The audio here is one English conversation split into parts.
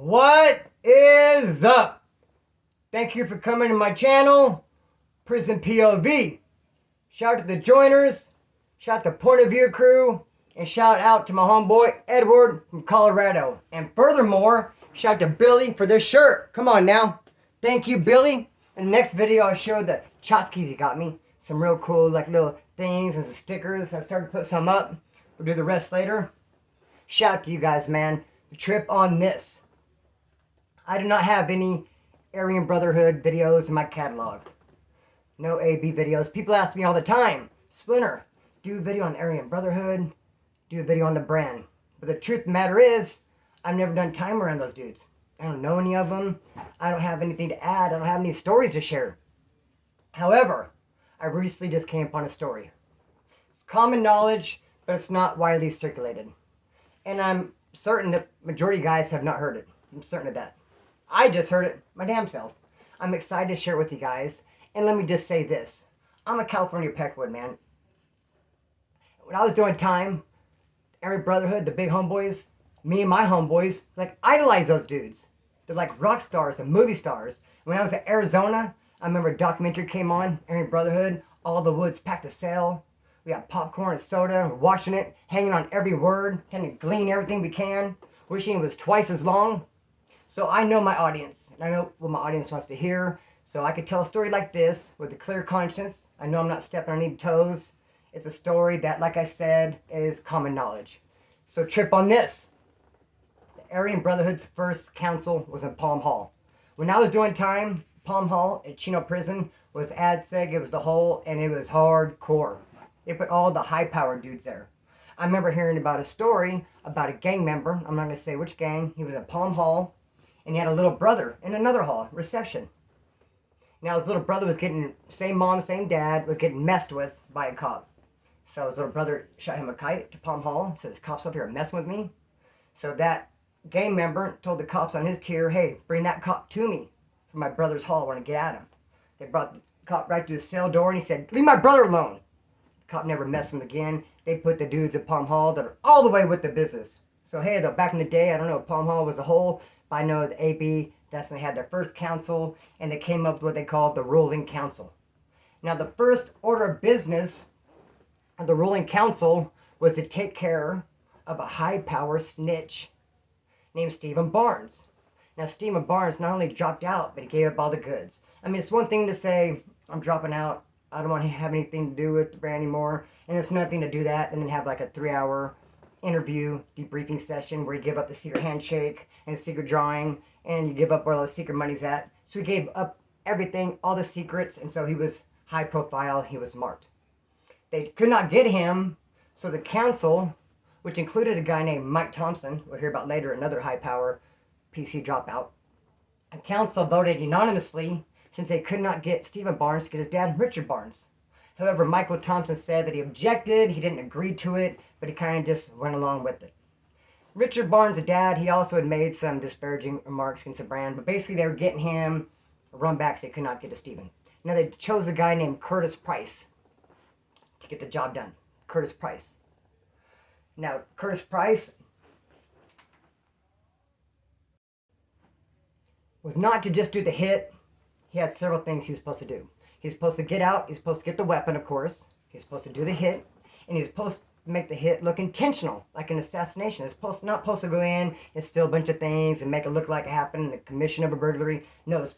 What is up? Thank you for coming to my channel, Prison POV. Shout out to the joiners, shout out to Point of View crew, and shout out to my homeboy Edward from Colorado. And furthermore, shout out to Billy for this shirt. Come on now. Thank you, Billy. In the next video, I'll show the tchotchkes he got me. Some real cool like little things and some stickers. I started to put some up. We'll do the rest later. Shout out to you guys, man. The trip on this. I do not have any Aryan Brotherhood videos in my catalog. No AB videos. People ask me all the time, Splinter, do a video on Aryan Brotherhood, do a video on the brand. But the truth of the matter is, I've never done time around those dudes. I don't know any of them. I don't have anything to add. I don't have any stories to share. However, I recently just came upon a story. It's common knowledge, but it's not widely circulated. And I'm certain that majority of guys have not heard it. I'm certain of that. I just heard it my damn self. I'm excited to share it with you guys. And let me just say this. I'm a California Peckwood, man. When I was doing time, Aryan Brotherhood, the big homeboys, me and my homeboys, like, idolize those dudes. They're like rock stars and movie stars. When I was in Arizona, I remember a documentary came on, Aryan Brotherhood, all the woods packed to sale. We got popcorn and soda, and we're watching it, hanging on every word, trying to glean everything we can, wishing it was twice as long. So I know my audience, and I know what my audience wants to hear. So I could tell a story like this with a clear conscience. I know I'm not stepping on any toes. It's a story that, like I said, is common knowledge. So trip on this. The Aryan Brotherhood's first council was in Palm Hall. When I was doing time, Palm Hall at Chino Prison was ADSEG, it was the whole, and it was hardcore. They put all the high-powered dudes there. I remember hearing about a story about a gang member. I'm not going to say which gang. He was at Palm Hall. And he had a little brother in another hall, reception. Now his little brother was getting, same mom, same dad, was getting messed with by a cop. So his little brother shot him a kite to Palm Hall, said, "This cop's up here messing with me." So that gang member told the cops on his tier, "Hey, bring that cop to me from my brother's hall, I want to get at him." They brought the cop right to his cell door and he said, "Leave my brother alone." The cop never messed with him again. They put the dudes at Palm Hall that are all the way with the business. So hey, though, back in the day, I don't know if Palm Hall was a whole, but I know the AB, that's when they had their first council, and they came up with what they called the ruling council. Now, the first order of business of the ruling council was to take care of a high-power snitch named Stephen Barnes. Now, Stephen Barnes not only dropped out, but he gave up all the goods. I mean, it's one thing to say, I'm dropping out, I don't want to have anything to do with the brand anymore, and it's nothing to do that, and then have like a 3-hour interview, debriefing session where you give up the secret handshake and the secret drawing, and you give up where all the secret money's at. So he gave up everything, all the secrets, and so he was high profile, he was marked. They could not get him, so the council, which included a guy named Mike Thompson, we'll hear about later, another high power PC dropout, a council voted unanimously since they could not get Stephen Barnes to get his dad, Richard Barnes. However, Michael Thompson said that he objected, he didn't agree to it, but he kind of just went along with it. Richard Barnes, the dad, he also had made some disparaging remarks against the brand, but basically they were getting him a run back so they could not get to Stephen. Now they chose a guy named Curtis Price to get the job done. Curtis Price. Now, Curtis Price was not to just do the hit. He had several things he was supposed to do. He's supposed to get out, he's supposed to get the weapon, of course. He's supposed to do the hit, and he's supposed to make the hit look intentional, like an assassination. It's not supposed to go in and steal a bunch of things and make it look like it happened in the commission of a burglary. No, it's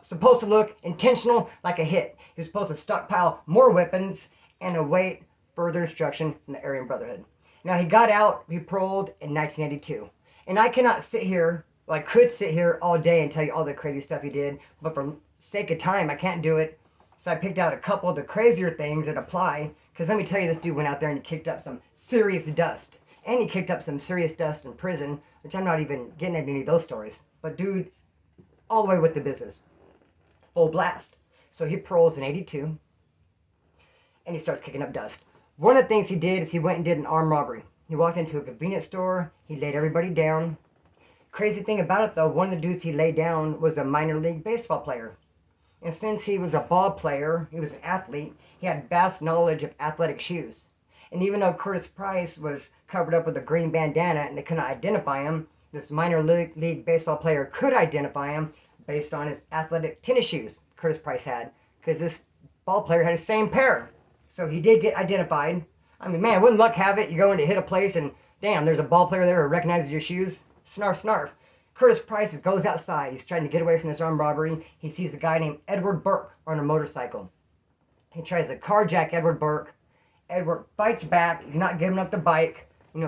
supposed to look intentional, like a hit. He was supposed to stockpile more weapons and await further instruction from the Aryan Brotherhood. Now, he got out, he paroled in 1982. And I cannot sit here, well, I could sit here all day and tell you all the crazy stuff he did, but for sake of time, I can't do it. So I picked out a couple of the crazier things that apply. Because let me tell you, this dude went out there and he kicked up some serious dust. And he kicked up some serious dust in prison, which I'm not even getting at any of those stories. But dude, all the way with the business. Full blast. So he paroles in 82. And he starts kicking up dust. One of the things he did is he went and did an armed robbery. He walked into a convenience store. He laid everybody down. Crazy thing about it, though, one of the dudes he laid down was a minor league baseball player. And since he was a ball player, he was an athlete, he had vast knowledge of athletic shoes. And even though Curtis Price was covered up with a green bandana and they couldn't identify him, This minor league baseball player could identify him based on his athletic tennis shoes Curtis Price had, because this ball player had the same pair. So he did get identified. I mean, man, wouldn't luck have it? You go in to hit a place and, damn, there's a ball player there who recognizes your shoes. Snarf, snarf. Curtis Price goes outside. He's trying to get away from this armed robbery. He sees a guy named Edward Burke on a motorcycle. He tries to carjack Edward Burke. Edward fights back. He's not giving up the bike.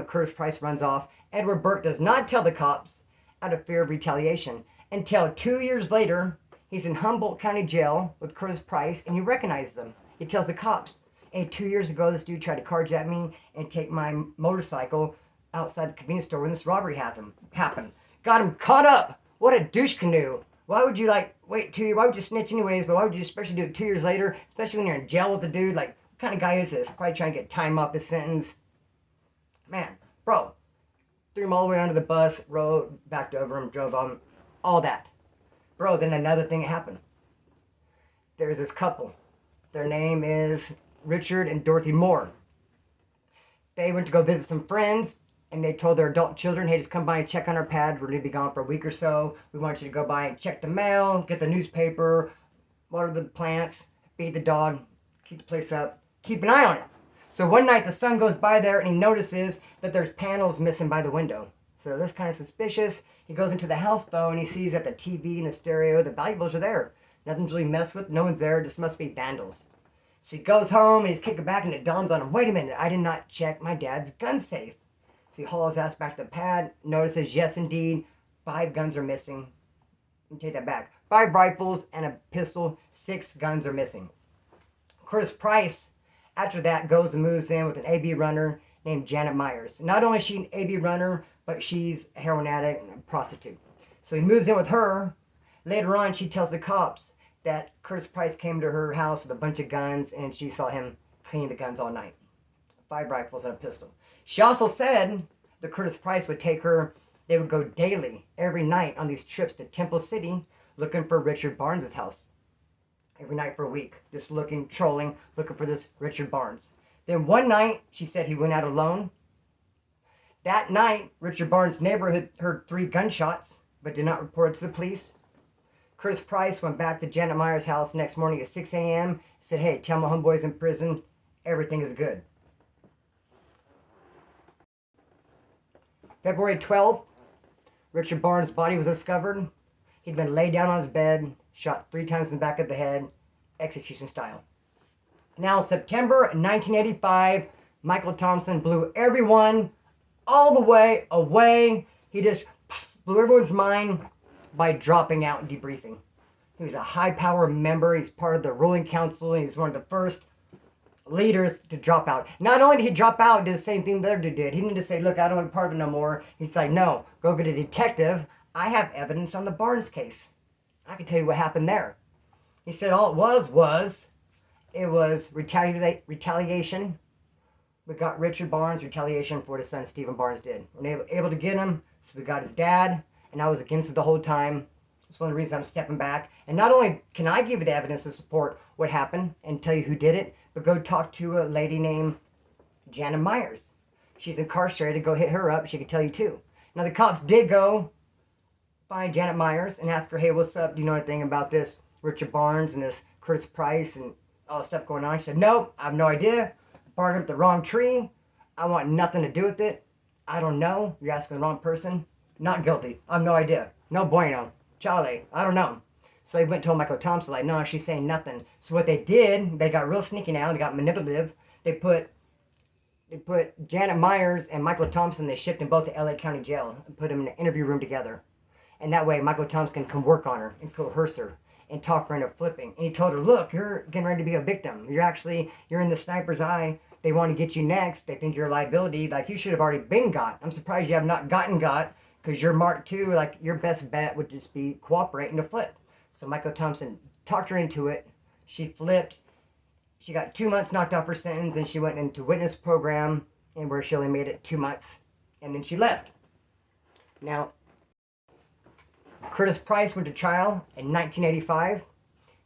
Curtis Price runs off. Edward Burke does not tell the cops out of fear of retaliation until 2 years later. He's in Humboldt County Jail with Curtis Price, and he recognizes him. He tells the cops, hey, 2 years ago, this dude tried to carjack me and take my motorcycle outside the convenience store when this robbery happened. Got him caught up. What a douche canoe. Why would you, wait 2 years? Why would you snitch anyways? But why would you especially do it 2 years later? Especially when you're in jail with the dude? What kind of guy is this? Probably trying to get time off his sentence. Man, bro. Threw him all the way under the bus, rode, backed over him, drove on, all that. Bro, then another thing happened. There's this couple. Their name is Richard and Dorothy Moore. They went to go visit some friends, and they told their adult children, hey, just come by and check on our pad. We're going to be gone for a week or so. We want you to go by and check the mail, get the newspaper, water the plants, feed the dog, keep the place up, keep an eye on it. So one night the son goes by there and he notices that there's panels missing by the window. So that's kind of suspicious. He goes into the house though and he sees that the TV and the stereo, the valuables are there. Nothing's really messed with, no one's there, just must be vandals. So he goes home and he's kicking back and it dawns on him, wait a minute, I did not check my dad's gun safe. So he hauls his ass back to the pad, notices, yes indeed, 5 guns are missing. Let me take that back. 5 rifles and a pistol, 6 guns are missing. Curtis Price, after that, goes and moves in with an AB runner named Janet Myers. Not only is she an AB runner, but she's a heroin addict and a prostitute. So he moves in with her. Later on, she tells the cops that Curtis Price came to her house with a bunch of guns and she saw him cleaning the guns all night. 5 rifles and a pistol. She also said that Curtis Price would take her, they would go daily, every night on these trips to Temple City looking for Richard Barnes' house. Every night for a week, just looking, trolling, looking for this Richard Barnes. Then one night, she said he went out alone. That night, Richard Barnes' neighbor heard 3 gunshots, but did not report it to the police. Curtis Price went back to Janet Myers' house next morning at 6 a.m. Said, hey, tell my homeboy's in prison. Everything is good. February 12th, Richard Barnes' body was discovered. He'd been laid down on his bed, shot 3 times in the back of the head, execution style. Now, September 1985, Michael Thompson blew everyone all the way away. He just blew everyone's mind by dropping out and debriefing. He was a high-power member. He's part of the ruling council, and he's one of the first leaders to drop out. Not only did he drop out, did the same thing the other dude did. He didn't just say, look, I don't want to be part of it no more. He's like, no, go get a detective. I have evidence on the Barnes case. I can tell you what happened there. He said all it was retaliation. We got Richard Barnes, retaliation for what his son Stephen Barnes did. We were able to get him, so we got his dad, and I was against it the whole time. That's one of the reasons I'm stepping back. And not only can I give you the evidence to support what happened and tell you who did it, but go talk to a lady named Janet Myers. She's incarcerated. Go hit her up. She can tell you too. Now the cops did go find Janet Myers and ask her, hey, what's up? Do you know anything about this Richard Barnes and this Curtis Price and all the stuff going on? She said, no, I have no idea. Barking up the wrong tree. I want nothing to do with it. I don't know. You're asking the wrong person. Not guilty. I have no idea. No bueno. Chale. I don't know. So they went and told Michael Thompson, like, no, she's saying nothing. So what they did, they got real sneaky now. They got manipulative. They put Janet Myers and Michael Thompson, they shipped them both to LA County Jail and put them in an interview room together. And that way, Michael Thompson can work on her and coerce her and talk her into flipping. And he told her, look, you're getting ready to be a victim. You're in the sniper's eye. They want to get you next. They think you're a liability. Like, you should have already been got. I'm surprised you have not gotten got because you're marked too. Like, your best bet would just be cooperating to flip. So Michael Thompson talked her into it. She flipped. She got 2 months knocked off her sentence and she went into witness program and where she only made it 2 months. And then she left. Now, Curtis Price went to trial in 1985.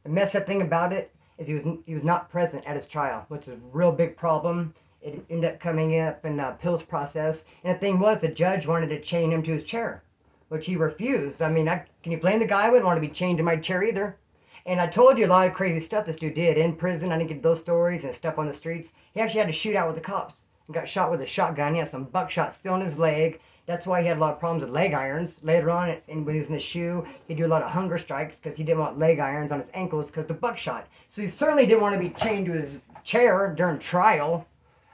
The messed up thing about it is he was not present at his trial, which is a real big problem. It ended up coming up in the appeals process. And the thing was, the judge wanted to chain him to his chair. which he refused. I mean, can you blame the guy? I wouldn't want to be chained to my chair either. And I told you a lot of crazy stuff this dude did in prison. I didn't get those stories and stuff on the streets. He actually had to shoot out with the cops. He got shot with a shotgun. He had some buckshot still in his leg. That's why he had a lot of problems with leg irons. Later on, when he was in the shoe, he'd do a lot of hunger strikes because he didn't want leg irons on his ankles because the buckshot. So he certainly didn't want to be chained to his chair during trial.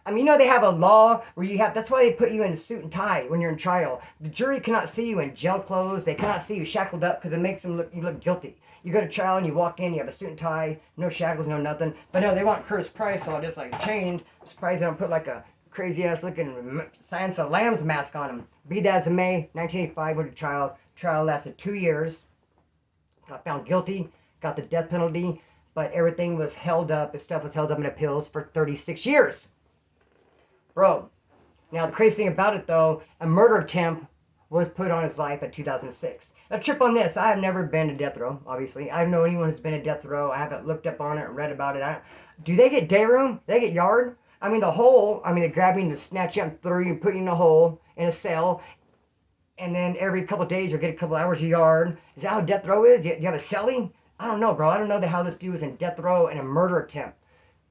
I mean, you know they have a law where you have, that's why they put you in a suit and tie when you're in trial. The jury cannot see you in jail clothes. They cannot see you shackled up because it makes them you look guilty. You go to trial and you walk in, you have a suit and tie, no shackles, no nothing. But no, they want Curtis Price all just like chained. I'm surprised they don't put like a crazy ass looking Science of Lambs mask on him. Be that as it may, 1985 went to trial. Trial lasted 2 years. Got found guilty, got the death penalty, but everything was held up. His stuff was held up in appeals for 36 years. Bro, now the crazy thing about it though, a murder attempt was put on his life in 2006. Now trip on this, I have never been to death row, obviously. I don't know anyone who's been to death row. I haven't looked up on it or read about it. Do they get day room? They get yard? I mean the hole, they grab you and snatch you and throw you and put you in a hole, in a cell. And then every couple of days you'll get a couple hours of yard. Is that how death row is? Do you have a cellie? I don't know, bro. I don't know how this dude was in death row in a murder attempt.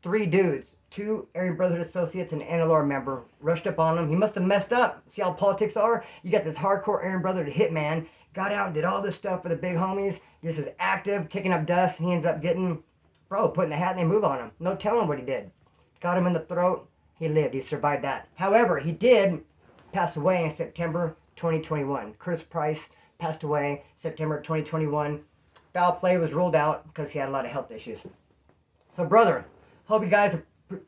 3 dudes, 2 Aryan Brotherhood associates and an NLR member, rushed up on him. He must have messed up. See how politics are? You got this hardcore Aryan Brotherhood hitman, got out and did all this stuff for the big homies, just as active, kicking up dust. He ends up getting, putting the hat and they move on him. No telling what he did. Got him in the throat. He lived. He survived that. However, he did pass away in September 2021. Curtis Price passed away September 2021. Foul play was ruled out because he had a lot of health issues. So, brother, hope you guys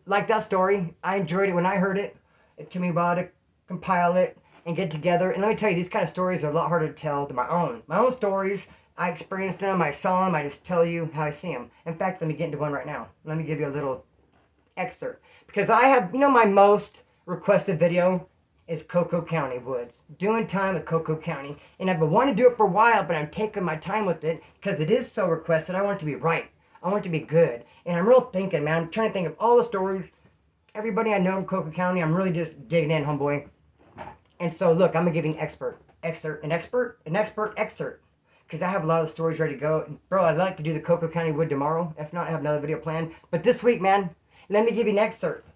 like that story. I enjoyed it when I heard it. It took me a while to compile it and get together. And let me tell you, these kind of stories are a lot harder to tell than my own. My own stories, I experienced them, I saw them, I just tell you how I see them. In fact, let me get into one right now. Let me give you a little excerpt. Because I have, my most requested video is Coco County Woods. Doing time with Coco County. And I've been wanting to do it for a while, but I'm taking my time with it because it is so requested. I want it to be right. I want it to be good. And I'm real thinking, man. I'm trying to think of all the stories. Everybody I know in Coco County, I'm really just digging in, homeboy. And so, look, I'm going to give you an expert excerpt. Because I have a lot of the stories ready to go. Bro, I'd like to do the Coco County Wood tomorrow. If not, I have another video planned. But this week, man, let me give you an excerpt.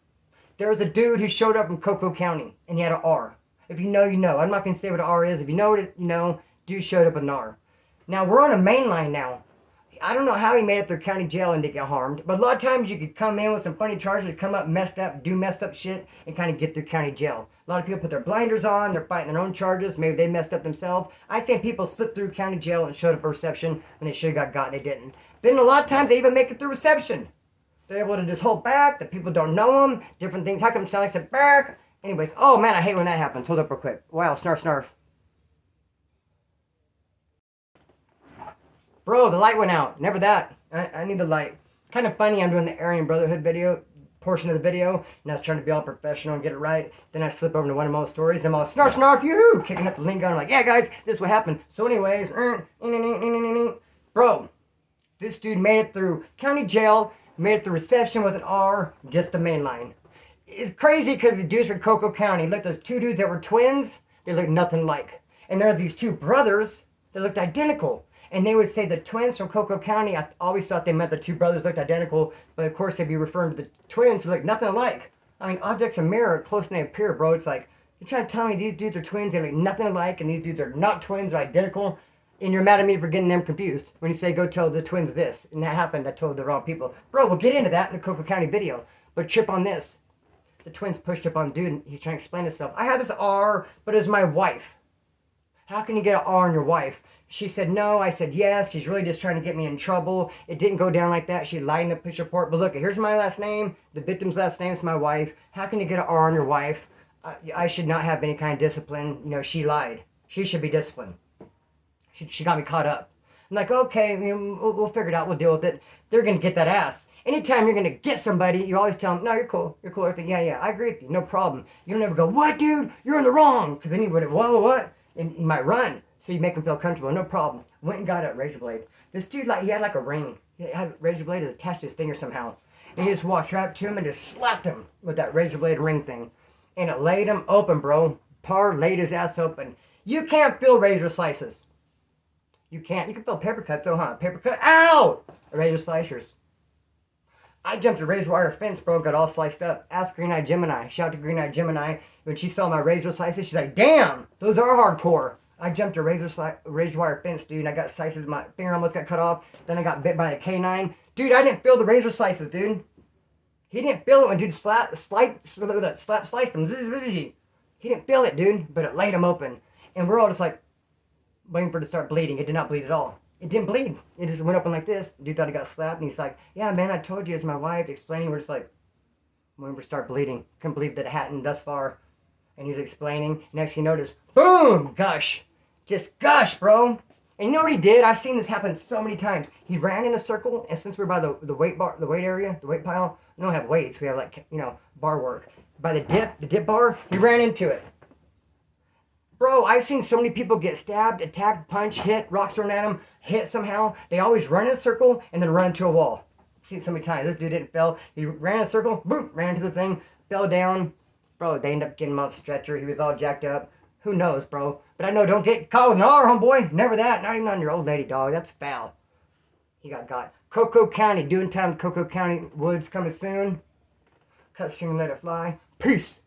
There was a dude who showed up from Coco County, and he had an R. If you know, you know. I'm not going to say what an R is. If you know it, you know. Dude showed up with an R. Now, we're on a main line now. I don't know how he made it through county jail and didn't get harmed, but a lot of times you could come in with some funny charges, come up messed up, do messed up shit, and kind of get through county jail. A lot of people put their blinders on, they're fighting their own charges, maybe they messed up themselves. I've seen people slip through county jail and showed up at reception when they should have got and they didn't. Then a lot of times they even make it through reception. They're able to just hold back, the people don't know them, different things. How come sound like said back? Anyways, oh man, I hate when that happens. Hold up real quick. Wow, snarf. Bro, the light went out. Never that. I need the light. Kind of funny, I'm doing the Aryan Brotherhood video, portion of the video, and I was trying to be all professional and get it right. Then I slip over to one of my stories, and I'm all snarf, yoo-hoo, kicking up the lingo. I'm like, yeah, guys, this is what happened. So anyways, bro, this dude made it through county jail, made it through reception with an R, gets the main line. It's crazy because the dudes from Coco County, look, those 2 dudes that were twins, they looked nothing alike. And there are these 2 brothers that looked identical. And they would say the twins from Coco County, I always thought they meant the 2 brothers looked identical, but of course they'd be referring to the twins who look nothing alike. I mean, objects in mirror, close and they appear, bro. It's like, you're trying to tell me these dudes are twins, they look nothing alike, and these dudes are not twins, they're identical, and you're mad at me for getting them confused. When you say, go tell the twins this, and that happened, I told the wrong people. Bro, we'll get into that in the Coco County video, but trip on this. The twins pushed up on the dude, and he's trying to explain himself. I have this R, but it's my wife. How can you get an R on your wife? She said no. I said yes. She's really just trying to get me in trouble. It didn't go down like that. She lied in the police report. But look, here's my last name. The victim's last name is my wife. How can you get an R on your wife? I should not have any kind of discipline. She lied. She should be disciplined. She got me caught up. I'm like, okay, we'll figure it out. We'll deal with it. They're going to get that ass. Anytime you're going to get somebody, you always tell them, no, you're cool. You're cool. Everything. Yeah, I agree with you. No problem. You don't ever go, what, dude? You're in the wrong. Because then you would, what? And you might run. So you make him feel comfortable. No problem. Went and got a razor blade. This dude, he had like a ring. He had a razor blade attached to his finger somehow. And he just walked right up to him and just slapped him with that razor blade ring thing. And it laid him open, bro. Par laid his ass open. You can't feel razor slices. You can't. You can feel paper cuts though, huh? Paper cut. Ow! Razor slicers. I jumped a razor wire fence, bro, got all sliced up. Ask Green Eye Gemini. Shout out to Green Eye Gemini. When she saw my razor slices, she's like, damn, those are hardcore. I jumped a razor wire fence, dude, and I got slices. My finger almost got cut off. Then I got bit by a canine. Dude, I didn't feel the razor slices, dude. He didn't feel it when dude sliced them. He didn't feel it, dude, but it laid him open. And we're all just like, waiting for it to start bleeding. It did not bleed at all. It didn't bleed. It just went open like this. Dude thought he got slapped, and he's like, yeah, man, I told you, it's my wife explaining. We're just like, when we start bleeding. Couldn't believe that it hadn't thus far. And he's explaining. Next you notice, boom, gush. Just gush, bro. And you know what he did? I've seen this happen so many times. He ran in a circle, and since we're by the weight bar, the weight area, the weight pile, we don't have weights. We have, like, you know, bar work. By the dip bar, he ran into it. Bro, I've seen so many people get stabbed, attacked, punched, hit, rocks thrown at them, hit somehow. They always run in a circle and then run into a wall. I've seen it so many times. This dude didn't fall. He ran in a circle, boom, ran into the thing, fell down. Bro, they ended up getting him off stretcher. He was all jacked up. Who knows, bro? But I know, don't get caught with an R, homeboy. Never that. Not even on your old lady, dog. That's foul. He got. Coco County, doing time. Coco County woods coming soon. Cut string, let it fly. Peace.